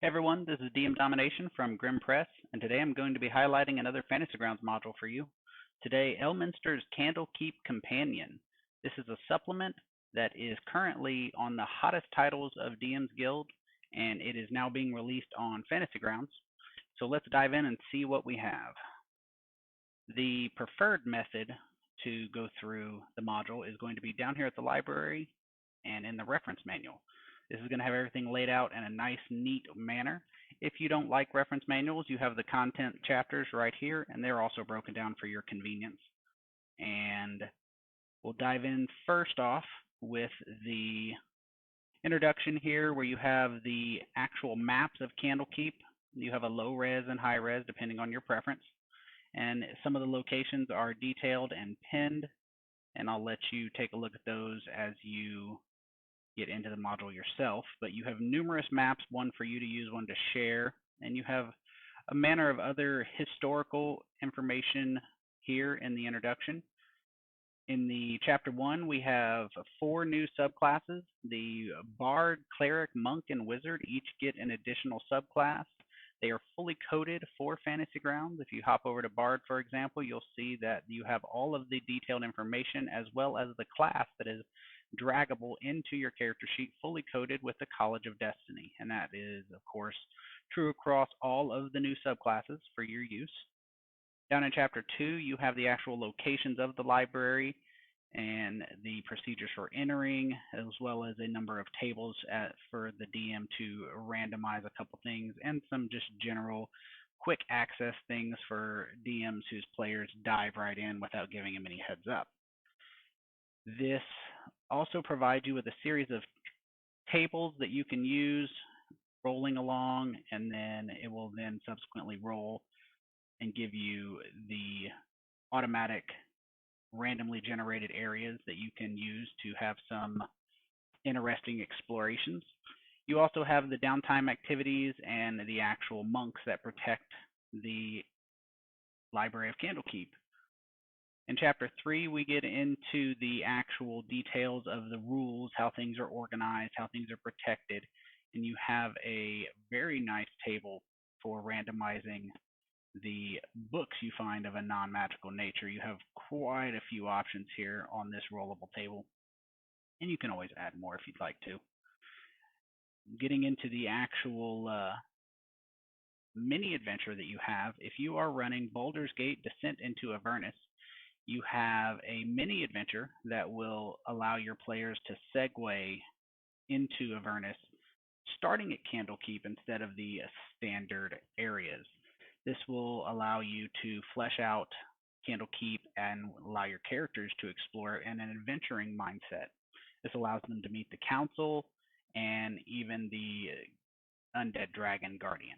Everyone, this is DM Domination from Grim Press, and today I'm going to be highlighting another Fantasy Grounds module for you. Today, Elminster's Candlekeep Companion. This is a supplement that is currently on the hottest titles of DM's Guild, and it is now being released on Fantasy Grounds. So let's dive in and see what we have. The preferred method to go through the module is going to be down here at the library and in the reference manual. This is going to have everything laid out in a nice, neat manner. If you don't like reference manuals, you have the content chapters right here, and they're also broken down for your convenience. And we'll dive in first off with the introduction here, where you have the actual maps of Candlekeep. You have a low res and high res, depending on your preference. And some of the locations are detailed and pinned, and I'll let you take a look at those as you get into the module yourself. But you have numerous maps, one for you to use, one to share, and you have a manner of other historical information here in the introduction. In the chapter 1, we have 4 new subclasses. The Bard, Cleric, Monk, and Wizard each get an additional subclass. They are fully coded for Fantasy Grounds. If you hop over to Bard, for example, you'll see that you have all of the detailed information as well as the class that is draggable into your character sheet, fully coded with the College of Destiny. And that is, of course, true across all of the new subclasses for your use. Down in Chapter 2, you have the actual locations of the library and the procedures for entering, as well as a number of tables for the DM to randomize a couple things, and some just general quick access things for DMs whose players dive right in without giving them any heads up. This also provides you with a series of tables that you can use rolling along, and then it will then subsequently roll and give you the automatic randomly generated areas that you can use to have some interesting explorations. You also have the downtime activities and the actual monks that protect the Library of Candlekeep. In Chapter 3, we get into the actual details of the rules, how things are organized, how things are protected, and you have a very nice table for randomizing the books you find of a non-magical nature. You have quite a few options here on this rollable table, and you can always add more if you'd like to. Getting into the actual mini adventure that you have, if you are running Baldur's Gate Descent into Avernus, you have a mini adventure that will allow your players to segue into Avernus, starting at Candlekeep instead of the standard areas. This will allow you to flesh out Candlekeep and allow your characters to explore in an adventuring mindset. This allows them to meet the Council and even the Undead Dragon Guardian.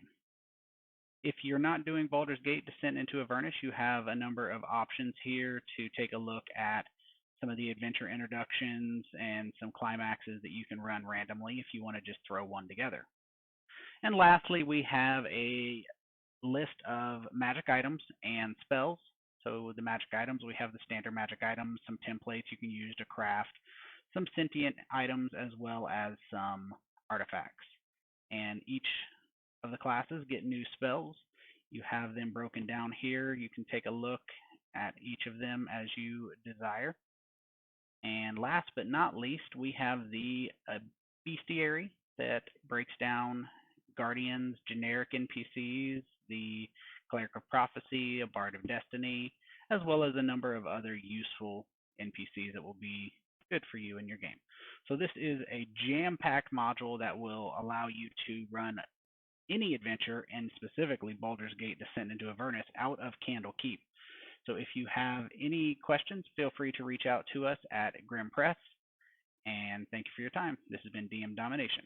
If you're not doing Baldur's Gate Descent into Avernus, you have a number of options here to take a look at some of the adventure introductions and some climaxes that you can run randomly if you want to just throw one together. And lastly, we have a list of magic items and spells. So the magic items, we have the standard magic items, some templates you can use to craft, some sentient items, as well as some artifacts. And each of the classes get new spells. You have them broken down here. You can take a look at each of them as you desire. And last but not least, we have the Bestiary that breaks down Guardians, generic NPCs, the Cleric of Prophecy, a Bard of Destiny, as well as a number of other useful NPCs that will be good for you in your game. So this is a jam-packed module that will allow you to run any adventure, and specifically Baldur's Gate Descent into Avernus, out of Candlekeep. So if you have any questions, feel free to reach out to us at Grim Press. And thank you for your time. This has been DM Domination.